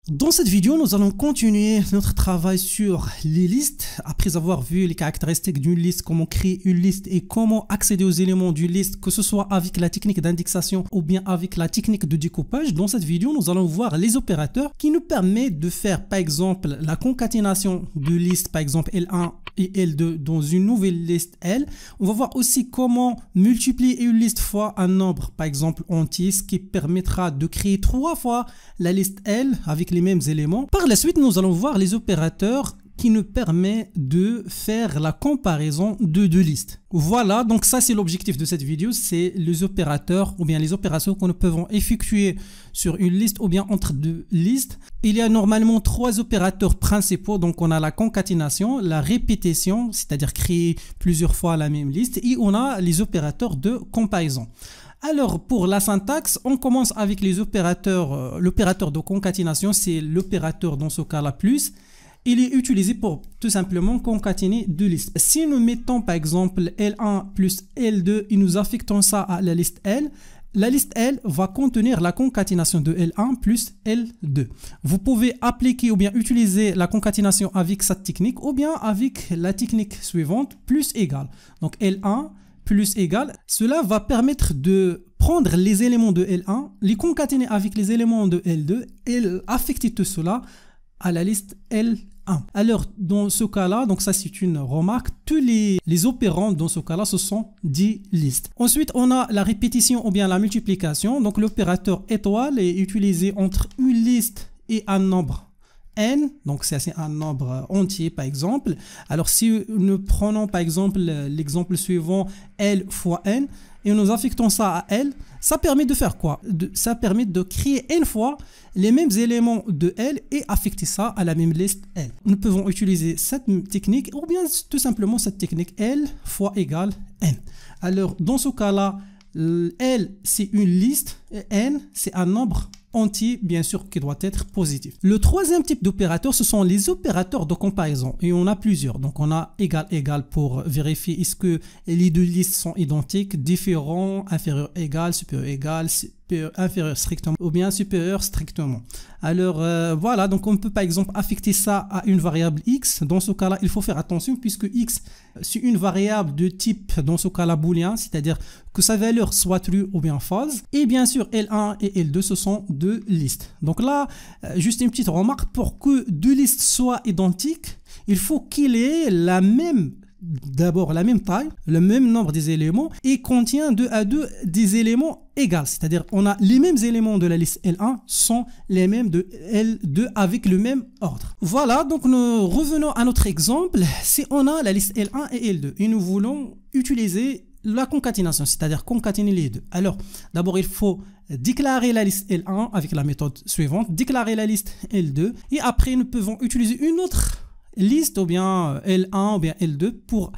Dans cette vidéo, nous allons continuer notre travail sur les listes. Après avoir vu les caractéristiques d'une liste, comment créer une liste et comment accéder aux éléments d'une liste, que ce soit avec la technique d'indexation ou bien avec la technique de découpage. Dans cette vidéo, nous allons voir les opérateurs qui nous permettent de faire par exemple la concaténation de listes, par exemple L1 et L2 dans une nouvelle liste L. On va voir aussi comment multiplier une liste fois un nombre, par exemple entier, ce qui permettra de créer 3 fois la liste L avec les mêmes éléments. Par la suite, nous allons voir les opérateurs qui nous permettent de faire la comparaison de deux listes. Voilà, donc ça c'est l'objectif de cette vidéo, c'est les opérateurs ou bien les opérations que nous pouvons effectuer sur une liste ou bien entre deux listes. Il y a normalement 3 opérateurs principaux, donc on a la concaténation, la répétition, c'est-à-dire créer plusieurs fois la même liste, et on a les opérateurs de comparaison. Alors pour la syntaxe, on commence avec les opérateurs. L'opérateur de concaténation, c'est l'opérateur dans ce cas-là plus. Il est utilisé pour tout simplement concaténer deux listes. Si nous mettons par exemple L1 plus L2 et nous affectons ça à la liste L, la liste L va contenir la concaténation de L1 plus L2. Vous pouvez appliquer ou bien utiliser la concaténation avec cette technique ou bien avec la technique suivante, plus égal. Donc L1 plus égal, cela va permettre de prendre les éléments de L1, les concaténer avec les éléments de L2 et affecter tout cela à la liste L1. Alors dans ce cas-là, donc ça c'est une remarque, tous les opérants dans ce cas-là ce sont 10 listes. Ensuite on a la répétition ou bien la multiplication, donc l'opérateur étoile est utilisé entre une liste et un nombre n, donc c'est un nombre entier par exemple. Alors si nous prenons par exemple l'exemple suivant L fois n et nous affectons ça à L, ça permet de faire quoi? Ça permet de créer n fois les mêmes éléments de L et affecter ça à la même liste L. Nous pouvons utiliser cette technique ou bien tout simplement cette technique L fois égale n. Alors dans ce cas-là, L c'est une liste et n c'est un nombre entier, bien sûr, qui doit être positif. Le troisième type d'opérateur, ce sont les opérateurs de comparaison. Et on a plusieurs. Donc, on a égal, égal pour vérifier est-ce que les deux listes sont identiques, différents, inférieur, égal, supérieur, égal, supérieur, inférieur strictement ou bien supérieur strictement. Alors, voilà. Donc, on peut par exemple affecter ça à une variable x. Dans ce cas-là, il faut faire attention puisque x, c'est une variable de type, dans ce cas-là, booléen, c'est-à-dire que sa valeur soit true ou bien false. Et bien sûr, L1 et L2, ce sont deux listes. Donc là, juste une petite remarque, pour que deux listes soient identiques, il faut qu'il ait d'abord la même taille, le même nombre des éléments et contient 2 à 2 des éléments égaux. C'est-à-dire on a les mêmes éléments de la liste L1 sont les mêmes de L2 avec le même ordre. Voilà, donc nous revenons à notre exemple. Si on a la liste L1 et L2 et nous voulons utiliser la concaténation, c'est-à-dire concaténer les deux. Alors, d'abord, il faut déclarer la liste L1 avec la méthode suivante, déclarer la liste L2 et après, nous pouvons utiliser une autre liste ou bien L1 ou bien L2 pour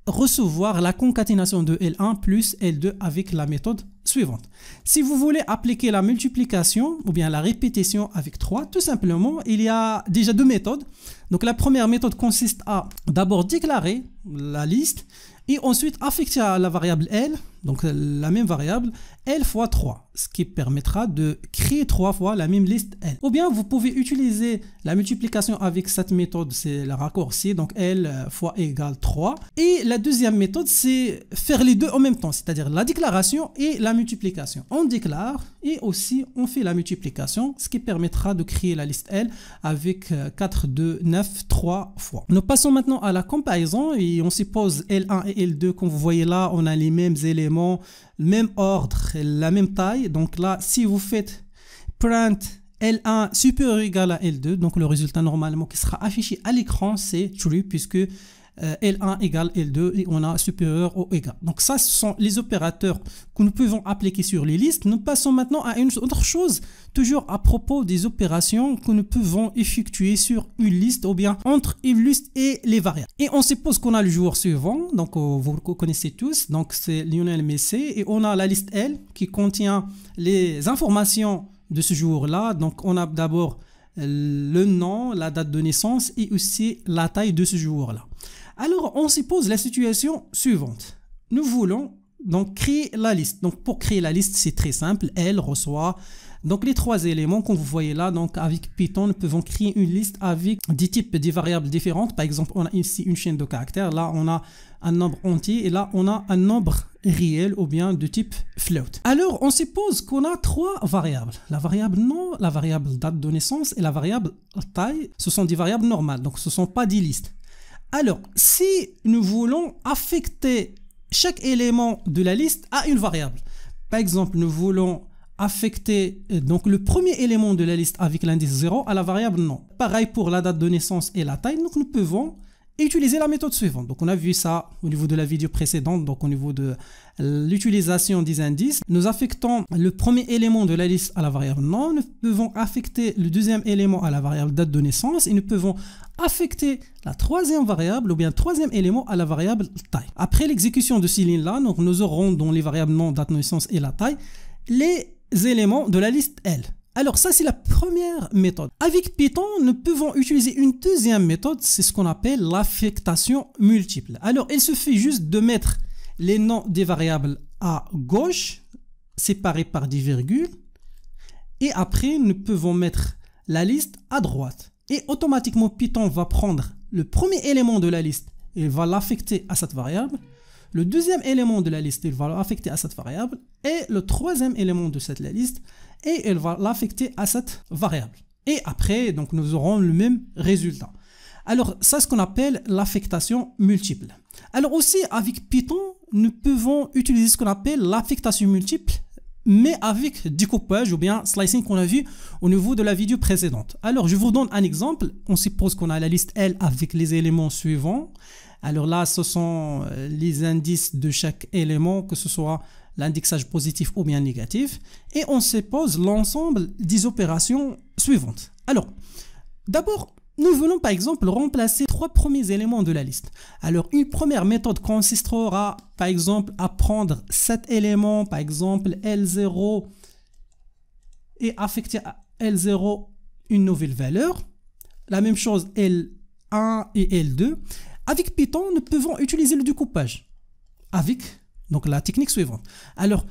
recevoir la concaténation de L1 plus L2 avec la méthode suivante. Si vous voulez appliquer la multiplication ou bien la répétition avec 3, tout simplement, il y a déjà deux méthodes. Donc la première méthode consiste à d'abord déclarer la liste et ensuite affecter à la variable L, donc la même variable, L fois 3, ce qui permettra de créer 3 fois la même liste L. Ou bien vous pouvez utiliser la multiplication avec cette méthode, c'est le raccourci, donc L fois égale 3. Et la deuxième méthode, c'est faire les deux en même temps, c'est-à-dire la déclaration et la multiplication. On déclare et aussi on fait la multiplication, ce qui permettra de créer la liste L avec 4, 2, 9, 3 fois. Nous passons maintenant à la comparaison et on suppose L1 et L2, comme vous voyez là, on a les mêmes éléments, le même ordre, la même taille. Donc là, si vous faites print L1 supérieur ou égal à L2, donc le résultat normalement qui sera affiché à l'écran, c'est true puisque L1 égale L2 et on a supérieur ou égal. Donc ça, ce sont les opérateurs que nous pouvons appliquer sur les listes. Nous passons maintenant à une autre chose, toujours à propos des opérations que nous pouvons effectuer sur une liste ou bien entre une liste et les variables. Et on suppose qu'on a le joueur suivant, donc vous connaissez tous, donc c'est Lionel Messi et on a la liste L qui contient les informations de ce joueur-là. Donc on a d'abord le nom, la date de naissance et aussi la taille de ce joueur-là. Alors, on suppose la situation suivante. Nous voulons donc créer la liste. Donc, pour créer la liste, c'est très simple. Elle reçoit Donc les trois éléments que vous voyez là, donc avec Python, nous pouvons créer une liste avec des types de variables différentes. Par exemple, on a ici une chaîne de caractères, là on a un nombre entier et là on a un nombre réel ou bien de type float. Alors on suppose qu'on a trois variables. La variable nom, la variable date de naissance et la variable taille. Ce sont des variables normales, donc ce ne sont pas des listes. Alors si nous voulons affecter chaque élément de la liste à une variable, par exemple nous voulons affecter donc le premier élément de la liste avec l'indice 0 à la variable nom. Pareil pour la date de naissance et la taille, donc nous pouvons utiliser la méthode suivante. Donc on a vu ça au niveau de la vidéo précédente, donc au niveau de l'utilisation des indices. Nous affectons le premier élément de la liste à la variable nom, nous pouvons affecter le deuxième élément à la variable date de naissance et nous pouvons affecter la troisième variable ou bien le troisième élément à la variable taille. Après l'exécution de ces lignes-là, donc nous aurons dans les variables nom, date de naissance et la taille, les éléments de la liste L. Alors ça c'est la première méthode. Avec Python, nous pouvons utiliser une deuxième méthode, c'est ce qu'on appelle l'affectation multiple. Alors il suffit juste de mettre les noms des variables à gauche, séparés par des virgules, et après nous pouvons mettre la liste à droite. Et automatiquement Python va prendre le premier élément de la liste et va l'affecter à cette variable. Le deuxième élément de la liste, il va l'affecter à cette variable. Et le troisième élément de cette liste, et il va l'affecter à cette variable. Et après, donc, nous aurons le même résultat. Alors, ça, c'est ce qu'on appelle l'affectation multiple. Alors aussi, avec Python, nous pouvons utiliser ce qu'on appelle l'affectation multiple, mais avec découpage ou bien slicing qu'on a vu au niveau de la vidéo précédente. Alors, je vous donne un exemple. On suppose qu'on a la liste L avec les éléments suivants. Alors là, ce sont les indices de chaque élément, que ce soit l'indexage positif ou bien négatif. Et on suppose l'ensemble des opérations suivantes. Alors, d'abord, nous voulons par exemple remplacer trois premiers éléments de la liste. Alors, une première méthode consistera par exemple à prendre cet élément, par exemple L0, et affecter à L0 une nouvelle valeur. La même chose L1 et L2. Avec Python, nous pouvons utiliser le découpage avec donc, la technique suivante. Alors,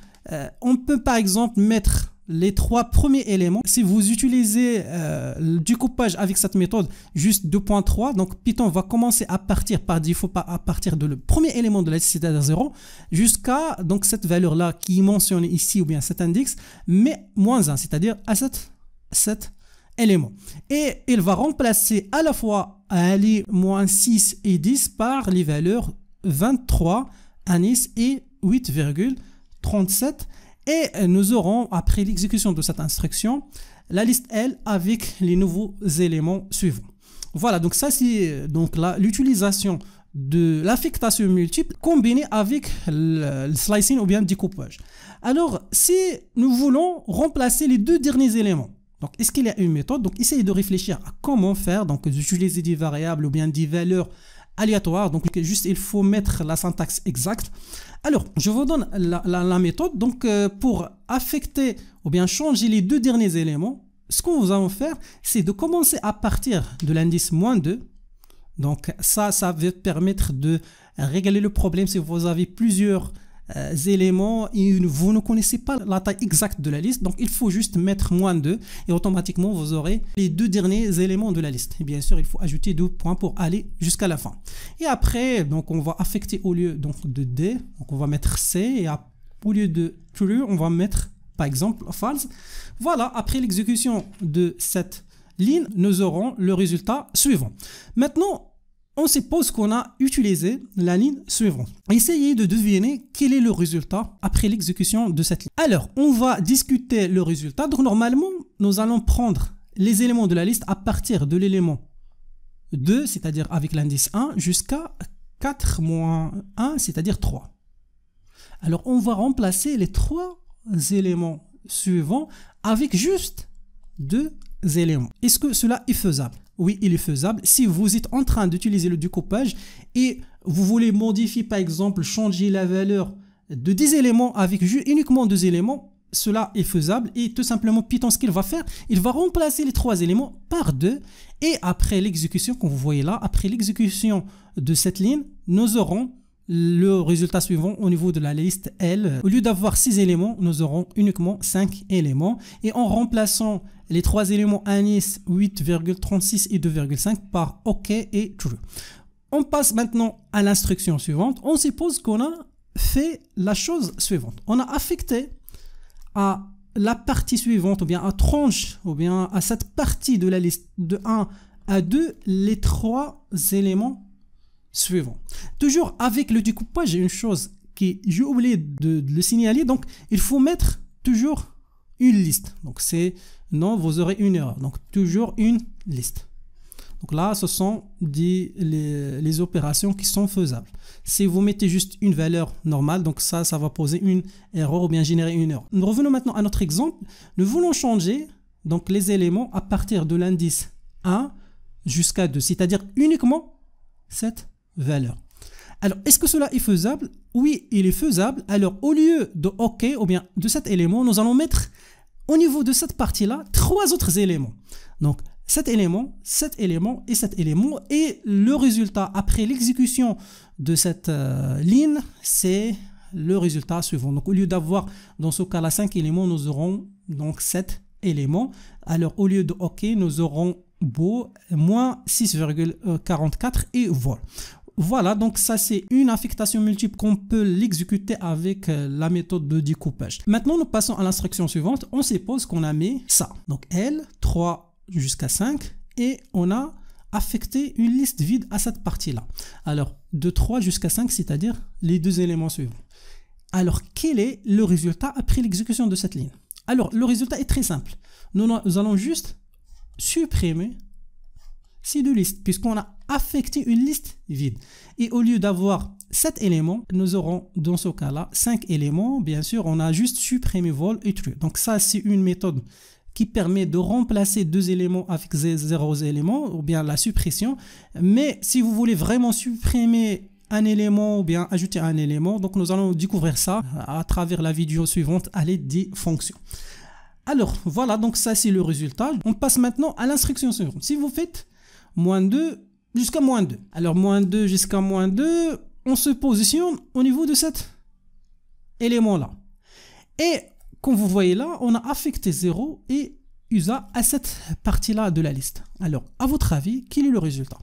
on peut par exemple mettre les trois premiers éléments. Si vous utilisez le découpage avec cette méthode, juste 2.3, donc Python va commencer à partir par défaut à partir de le premier élément de la liste, c'est-à-dire 0, jusqu'à donc cette valeur-là qui est mentionnée ici, ou bien cet index, mais moins 1, c'est-à-dire à cet élément. Et il va remplacer à la fois aller moins 6 et 10 par les valeurs 23, anis et 8,37. Et nous aurons, après l'exécution de cette instruction, la liste L avec les nouveaux éléments suivants. Voilà, donc ça c'est donc l'utilisation de l'affectation multiple combinée avec le slicing ou bien le découpage. Alors, si nous voulons remplacer les deux derniers éléments, donc est-ce qu'il y a une méthode? Donc essayez de réfléchir à comment faire, donc d'utiliser des variables ou bien des valeurs aléatoires. Donc juste il faut mettre la syntaxe exacte. Alors je vous donne la méthode. Donc pour affecter ou bien changer les deux derniers éléments, ce qu'on va faire, c'est de commencer à partir de l'indice -2. Donc ça va permettre de régler le problème si vous avez plusieurs éléments et vous ne connaissez pas la taille exacte de la liste. Donc il faut juste mettre -2 et automatiquement vous aurez les deux derniers éléments de la liste. Et bien sûr il faut ajouter 2 points pour aller jusqu'à la fin. Et après donc on va affecter au lieu donc de D, donc on va mettre C, et au lieu de true on va mettre par exemple false. Voilà, après l'exécution de cette ligne nous aurons le résultat suivant. Maintenant on suppose qu'on a utilisé la ligne suivante. Essayez de deviner quel est le résultat après l'exécution de cette ligne. Alors, on va discuter le résultat. Donc, normalement, nous allons prendre les éléments de la liste à partir de l'élément 2, c'est-à-dire avec l'indice 1, jusqu'à 4 moins 1, c'est-à-dire 3. Alors, on va remplacer les trois éléments suivants avec juste 2 éléments. Est-ce que cela est faisable? Oui, il est faisable. Si vous êtes en train d'utiliser le découpage et vous voulez modifier, par exemple, changer la valeur de 10 éléments avec uniquement 2 éléments, cela est faisable. Et tout simplement, Python, ce qu'il va faire, il va remplacer les 3 éléments par 2. Et après l'exécution, comme vous voyez là, après l'exécution de cette ligne, nous aurons le résultat suivant au niveau de la liste L. Au lieu d'avoir 6 éléments, nous aurons uniquement 5 éléments. Et en remplaçant les 3 éléments Anis, 8,36 et 2,5 par OK et True. On passe maintenant à l'instruction suivante. On suppose qu'on a fait la chose suivante. On a affecté à la partie suivante, ou bien à tranche, ou bien à cette partie de la liste de 1 à 2, les 3 éléments suivants. Toujours avec le découpage, j'ai une chose qui j'ai oublié de le signaler. Donc, il faut mettre toujours une liste. Donc, non, vous aurez une erreur. Donc, toujours une liste. Donc là, ce sont les opérations qui sont faisables. Si vous mettez juste une valeur normale, donc ça va poser une erreur ou bien générer une erreur. Nous revenons maintenant à notre exemple. Nous voulons changer donc les éléments à partir de l'indice 1 jusqu'à 2, c'est-à-dire uniquement cette valeur. Alors, est-ce que cela est faisable? Oui, il est faisable. Alors, au lieu de OK ou bien de cet élément, nous allons mettre au niveau de cette partie-là 3 autres éléments. Donc, cet élément et cet élément. Et le résultat après l'exécution de cette ligne, c'est le résultat suivant. Donc, au lieu d'avoir dans ce cas-là 5 éléments, nous aurons donc 7 éléments. Alors, au lieu de OK, nous aurons moins 6,44 et voilà. Voilà, donc ça c'est une affectation multiple qu'on peut l'exécuter avec la méthode de découpage. Maintenant, nous passons à l'instruction suivante. On suppose qu'on a mis ça. Donc L, 3 jusqu'à 5 et on a affecté une liste vide à cette partie-là. Alors, de 3 jusqu'à 5, c'est-à-dire les 2 éléments suivants. Alors, quel est le résultat après l'exécution de cette ligne? Alors, le résultat est très simple. Nous allons juste supprimer ces 2 listes, puisqu'on a affecté une liste vide. Et au lieu d'avoir 7 éléments, nous aurons dans ce cas-là 5 éléments. Bien sûr, on a juste supprimé vol et true. Donc ça, c'est une méthode qui permet de remplacer 2 éléments avec 0 éléments, ou bien la suppression. Mais si vous voulez vraiment supprimer un élément ou bien ajouter un élément, donc nous allons découvrir ça à travers la vidéo suivante à l'aide des fonctions. Alors, voilà, donc ça c'est le résultat. On passe maintenant à l'instruction suivante. Si vous faites -2 jusqu'à -2. Alors, -2 jusqu'à -2, on se positionne au niveau de cet élément-là. Et comme vous voyez là, on a affecté 0 et USA à cette partie-là de la liste. Alors, à votre avis, quel est le résultat?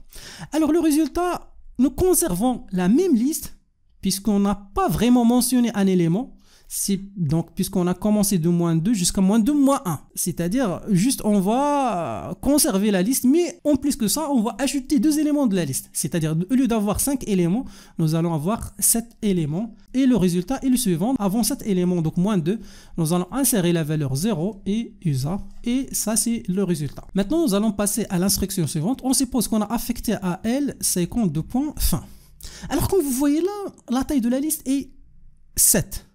Alors, le résultat, nous conservons la même liste puisqu'on n'a pas vraiment mentionné un élément. Donc, puisqu'on a commencé de -2 jusqu'à -2, -1. C'est-à-dire, juste, on va conserver la liste, mais en plus que ça, on va ajouter 2 éléments de la liste. C'est-à-dire, au lieu d'avoir 5 éléments, nous allons avoir 7 éléments. Et le résultat est le suivant. Avant 7 éléments, donc -2, nous allons insérer la valeur 0 et USA. Et ça, c'est le résultat. Maintenant, nous allons passer à l'instruction suivante. On suppose qu'on a affecté à L 52 points fin. Alors, comme vous voyez là, la taille de la liste est 7.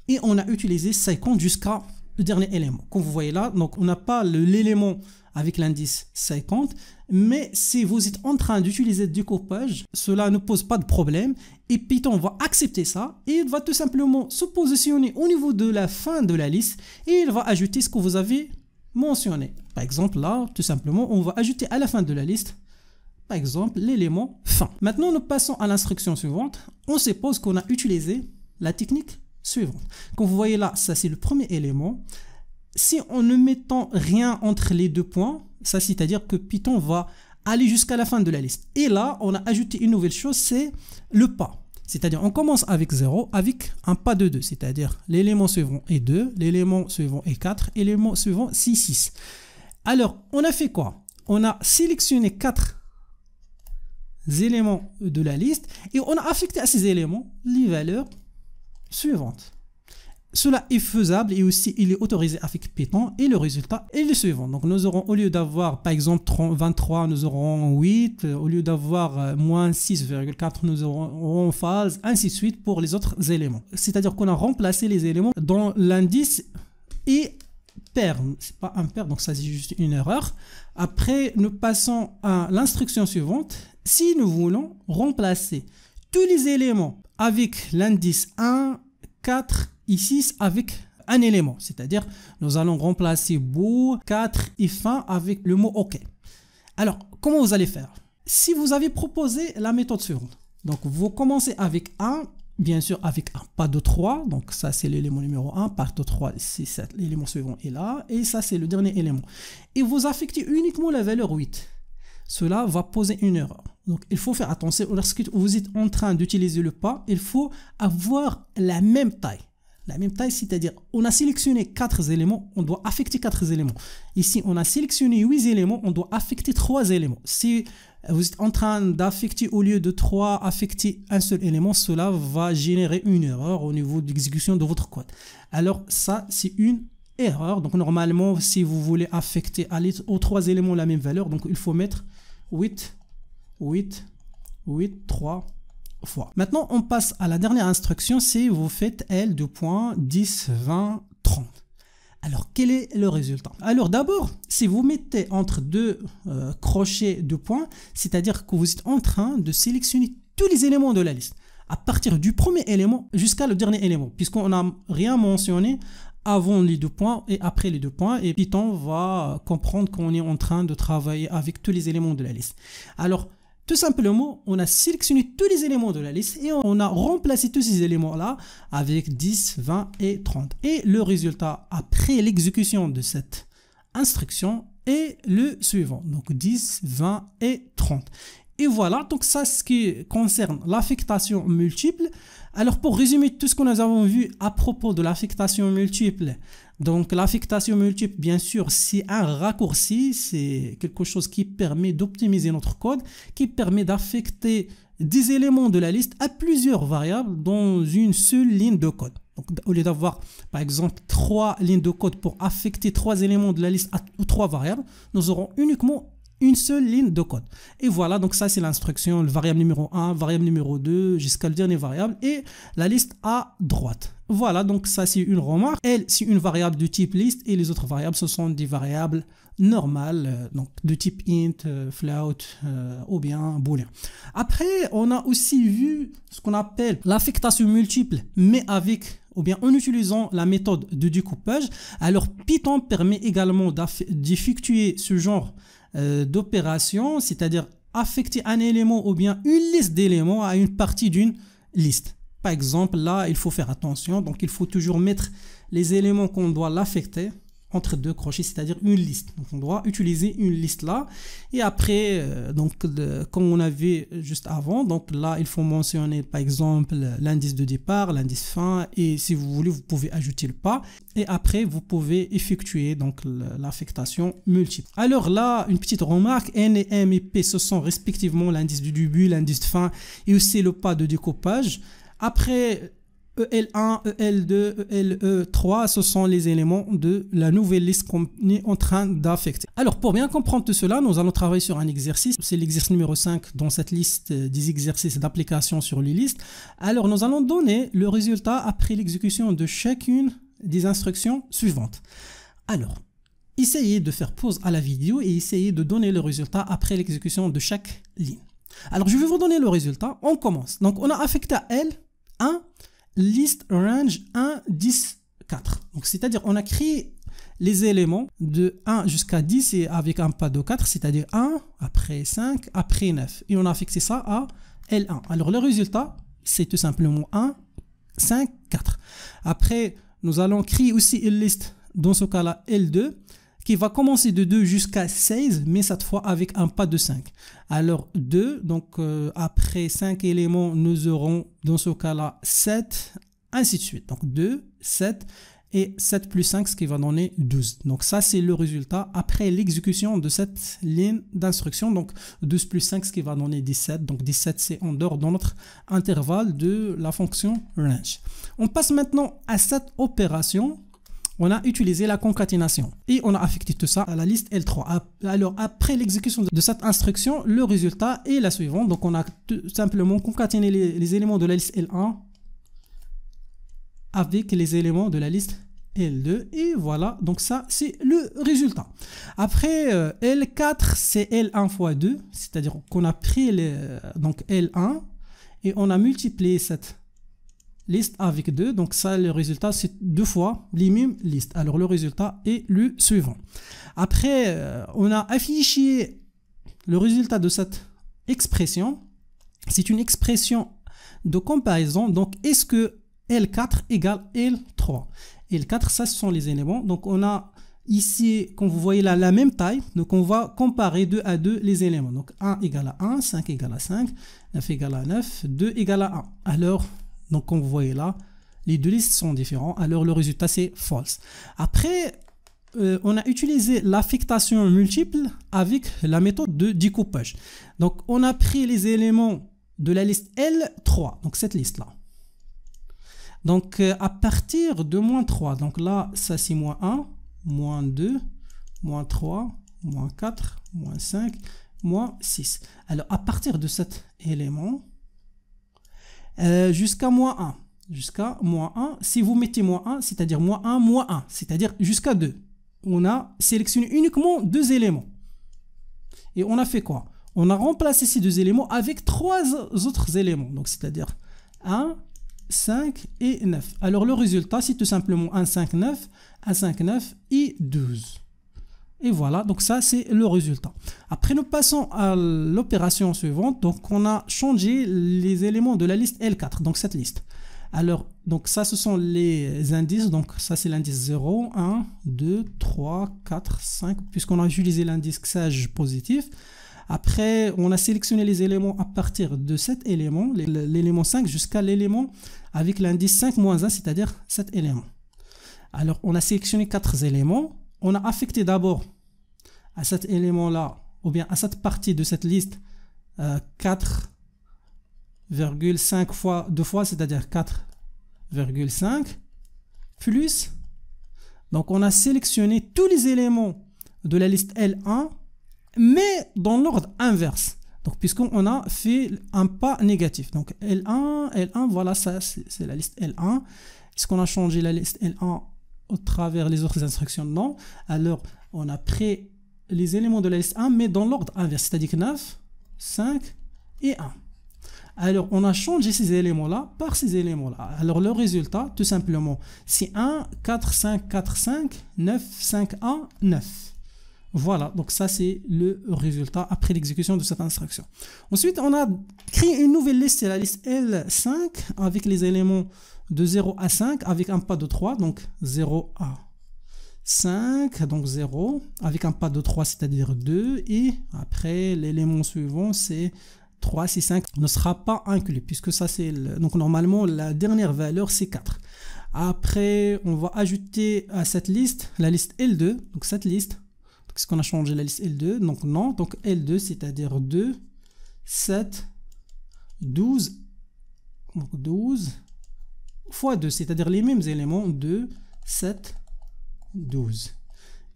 Et on a utilisé 50 jusqu'à le dernier élément. Comme vous voyez là, donc on n'a pas l'élément avec l'indice 50, mais si vous êtes en train d'utiliser le découpage, cela ne pose pas de problème. Et Python va accepter ça et il va tout simplement se positionner au niveau de la fin de la liste et il va ajouter ce que vous avez mentionné. Par exemple, là, tout simplement, on va ajouter à la fin de la liste, par exemple, l'élément fin. Maintenant, nous passons à l'instruction suivante. On suppose qu'on a utilisé la technique suivante. Comme vous voyez là, ça c'est le premier élément. Si on ne mettant rien entre les 2 points, ça c'est-à-dire que Python va aller jusqu'à la fin de la liste. Et là, on a ajouté une nouvelle chose, c'est le pas. C'est-à-dire on commence avec 0 avec un pas de 2. C'est-à-dire l'élément suivant est 2, l'élément suivant est 4, l'élément suivant 6. Alors, on a fait quoi? On a sélectionné 4 éléments de la liste et on a affecté à ces éléments les valeurs suivante. Cela est faisable et aussi il est autorisé avec Python et le résultat est le suivant. Donc nous aurons, au lieu d'avoir par exemple 23, nous aurons 8, au lieu d'avoir moins 6,4, nous aurons phase, ainsi de suite pour les autres éléments. C'est-à-dire qu'on a remplacé les éléments dans l'indice et pair. C'est pas un pair, donc ça c'est juste une erreur. Après, nous passons à l'instruction suivante. Si nous voulons remplacer tous les éléments avec l'indice 1, 4 et 6 avec un élément. C'est-à-dire, nous allons remplacer beau, 4 et fin avec le mot OK. Alors, comment vous allez faire? Si vous avez proposé la méthode suivante, Donc vous commencez avec 1, bien sûr avec un pas de 3, donc ça c'est l'élément numéro 1, pas de 3, c'est l'élément suivant est là, et ça c'est le dernier élément. Et vous affectez uniquement la valeur 8. Cela va poser une erreur. Donc il faut faire attention, lorsque vous êtes en train d'utiliser le pas, il faut avoir la même taille. La même taille, c'est-à-dire on a sélectionné 4 éléments, on doit affecter 4 éléments. Ici, on a sélectionné 8 éléments, on doit affecter 3 éléments. Si vous êtes en train d'affecter au lieu de 3, affecter un seul élément, cela va générer une erreur au niveau de l'exécution de votre code. Alors ça, c'est une erreur. Donc normalement, si vous voulez affecter aux 3 éléments la même valeur, donc il faut mettre 8, 8, 8, 3 fois. Maintenant, on passe à la dernière instruction, c'est vous faites L de point 10, 20, 30. Alors, quel est le résultat? Alors d'abord, si vous mettez entre deux crochets de points, c'est-à-dire que vous êtes en train de sélectionner tous les éléments de la liste, à partir du premier élément jusqu'à le dernier élément, puisqu'on n'a rien mentionné avant les 2 points et après les 2 points, et Python va comprendre qu'on est en train de travailler avec tous les éléments de la liste. Alors, tout simplement, on a sélectionné tous les éléments de la liste et on a remplacé tous ces éléments-là avec 10, 20 et 30. Et le résultat après l'exécution de cette instruction est le suivant. Donc 10, 20 et 30. Et voilà, donc ça ce qui concerne l'affectation multiple. Alors pour résumer tout ce que nous avons vu à propos de l'affectation multiple, donc l'affectation multiple, bien sûr, c'est un raccourci, c'est quelque chose qui permet d'optimiser notre code, qui permet d'affecter des éléments de la liste à plusieurs variables dans une seule ligne de code. Donc au lieu d'avoir par exemple 3 lignes de code pour affecter 3 éléments de la liste ou 3 variables, nous aurons uniquement une seule ligne de code. Et voilà, donc ça c'est l'instruction, le variable numéro 1, variable numéro 2, jusqu'à le dernier variable, et la liste à droite. Voilà, donc ça c'est une remarque. L, c'est une variable de type liste, et les autres variables, ce sont des variables normales, donc de type int, float, ou bien boolean. Après, on a aussi vu ce qu'on appelle l'affectation multiple, mais avec ou bien en utilisant la méthode de découpage. Alors Python permet également d'effectuer ce genre d'opération, c'est-à-dire affecter un élément ou bien une liste d'éléments à une partie d'une liste. Par exemple, là, il faut faire attention, donc il faut toujours mettre les éléments qu'on doit l'affecter entre deux crochets, c'est-à-dire une liste. Donc on doit utiliser une liste là, et après, comme on avait juste avant, donc là il faut mentionner par exemple l'indice de départ, l'indice fin, et si vous voulez vous pouvez ajouter le pas, et après vous pouvez effectuer donc l'affectation multiple. Alors là, une petite remarque, N et M et P, ce sont respectivement l'indice du début, l'indice de fin, et aussi le pas de découpage. Après EL1, EL2, ELE3, ce sont les éléments de la nouvelle liste qu'on est en train d'affecter. Alors, pour bien comprendre tout cela, nous allons travailler sur un exercice. C'est l'exercice numéro 5 dans cette liste des exercices d'application sur les listes. Alors, nous allons donner le résultat après l'exécution de chacune des instructions suivantes. Alors, essayez de faire pause à la vidéo et essayez de donner le résultat après l'exécution de chaque ligne. Alors, je vais vous donner le résultat. On commence. Donc, on a affecté à L 1 list range 1, 10, 4. Donc, c'est-à-dire, on a créé les éléments de 1 jusqu'à 10 et avec un pas de 4, c'est-à-dire 1, après 5, après 9. Et on a affecté ça à L1. Alors, le résultat, c'est tout simplement 1, 5, 4. Après, nous allons créer aussi une liste, dans ce cas-là, L2, qui va commencer de 2 jusqu'à 16, mais cette fois avec un pas de 5. Alors 2, donc après 5 éléments, nous aurons dans ce cas-là 7, ainsi de suite. Donc 2, 7 et 7 plus 5, ce qui va donner 12. Donc ça, c'est le résultat après l'exécution de cette ligne d'instruction. Donc 12 plus 5, ce qui va donner 17. Donc 17, c'est en dehors de notre intervalle de la fonction range. On passe maintenant à cette opération. On a utilisé la concaténation et on a affecté tout ça à la liste L3. Alors, après l'exécution de cette instruction, le résultat est la suivante. Donc, on a tout simplement concaténé les éléments de la liste L1 avec les éléments de la liste L2. Et voilà, donc ça, c'est le résultat. Après, L4, c'est L1 fois 2, c'est-à-dire qu'on a pris donc L1 et on a multiplié cette liste avec 2, donc ça le résultat c'est 2 fois les mêmes listes. Alors le résultat est le suivant. Après on a affiché le résultat de cette expression c'est une expression de comparaison. Donc, est-ce que L4 égale L3? L4, ça, ce sont les éléments. Donc, on a ici, comme vous voyez là, la même taille. Donc, on va comparer 2 à 2 les éléments. Donc, 1 égale à 1, 5 égale à 5, 9 égale à 9, 2 égale à 1. Alors, donc, comme vous voyez là, les deux listes sont différents. Alors, le résultat, c'est false. Après, on a utilisé l'affectation multiple avec la méthode de découpage. Donc, on a pris les éléments de la liste L3, donc cette liste-là. Donc, à partir de moins 3, donc là, ça c'est moins 1, moins 2, moins 3, moins 4, moins 5, moins 6. Alors, à partir de cet élément, jusqu'à moins 1, jusqu'à moins 1, si vous mettez moins 1, c'est-à-dire moins 1, c'est-à-dire jusqu'à 2. On a sélectionné uniquement 2 éléments. Et on a fait quoi? On a remplacé ces 2 éléments avec 3 autres éléments. Donc, c'est-à-dire 1, 5 et 9. Alors, le résultat, c'est tout simplement 1, 5, 9, 1, 5, 9 et 12. Et voilà, donc ça, c'est le résultat. Après, nous passons à l'opération suivante. Donc, on a changé les éléments de la liste L4, donc cette liste. Alors, donc ça, ce sont les indices. Donc, ça, c'est l'indice 0, 1, 2, 3, 4, 5, puisqu'on a utilisé l'indice sage positif. Après, on a sélectionné les éléments à partir de cet élément, l'élément 5, jusqu'à l'élément avec l'indice 5 moins 1, c'est-à-dire cet élément. Alors, on a sélectionné 4 éléments. On a affecté d'abord à cet élément-là, ou bien à cette partie de cette liste, 4,5 fois 2 fois, c'est-à-dire 4,5 plus. Donc, on a sélectionné tous les éléments de la liste L1, mais dans l'ordre inverse. Donc, puisqu'on a fait un pas négatif. Donc, L1, voilà, ça, c'est la liste L1. Est-ce qu'on a changé la liste L1 au travers les autres instructions? Non. Alors, on a pris les éléments de la liste 1, mais dans l'ordre inverse, c'est-à-dire 9, 5 et 1. Alors, on a changé ces éléments-là par ces éléments-là. Alors, le résultat, tout simplement, c'est 1, 4, 5, 4, 5, 9, 5, 1, 9. Voilà, donc ça, c'est le résultat après l'exécution de cette instruction. Ensuite, on a créé une nouvelle liste, c'est la liste L5, avec les éléments de 0 à 5, avec un pas de 3, donc 0 à 5, donc 0, avec un pas de 3, c'est-à-dire 2, et après, l'élément suivant, c'est 3, 6, 5 ne sera pas inclus, puisque ça c'est donc normalement la dernière valeur c'est 4. Après on va ajouter à cette liste la liste L2, donc cette liste, est-ce qu'on a changé la liste L2? Donc non, donc L2 c'est-à-dire 2, 7, 12, donc 12 fois 2, c'est-à-dire les mêmes éléments, 2, 7, 12.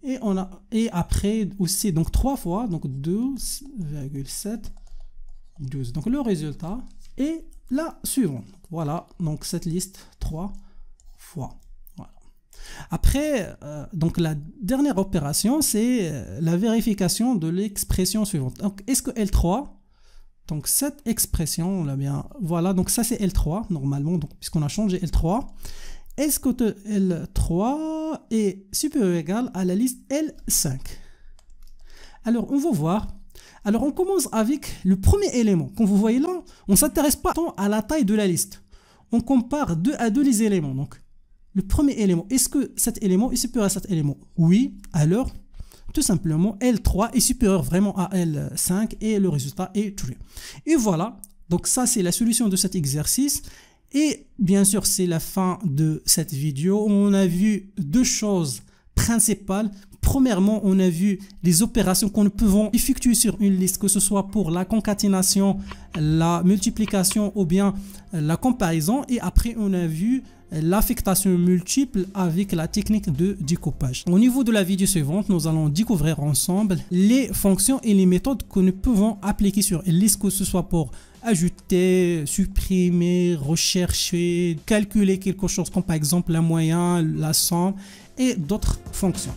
Et après aussi donc 3 fois, donc 12,7, 12. Donc le résultat est la suivante. Voilà, donc cette liste 3 fois. Voilà. Après, donc la dernière opération, c'est la vérification de l'expression suivante. Donc est-ce que L3, donc cette expression, on l'a bien, voilà, donc ça c'est L3 normalement, donc puisqu'on a changé L3, est-ce que L3 est supérieur ou égal à la liste L5? Alors on va voir. Alors, on commence avec le premier élément. Comme vous voyez là, on ne s'intéresse pas tant à la taille de la liste. On compare 2 à 2 les éléments. Donc, le premier élément, est-ce que cet élément est supérieur à cet élément? Oui, alors, tout simplement, L3 est supérieur vraiment à L5 et le résultat est true. Et voilà, donc ça, c'est la solution de cet exercice. Et bien sûr, c'est la fin de cette vidéo. On a vu 2 choses principales. Premièrement, on a vu les opérations qu'on peut effectuer sur une liste, que ce soit pour la concaténation, la multiplication ou bien la comparaison. Et après, on a vu l'affectation multiple avec la technique de découpage. Au niveau de la vidéo suivante, nous allons découvrir ensemble les fonctions et les méthodes que nous pouvons appliquer sur une liste, que ce soit pour ajouter, supprimer, rechercher, calculer quelque chose comme par exemple la moyenne, la somme et d'autres fonctions.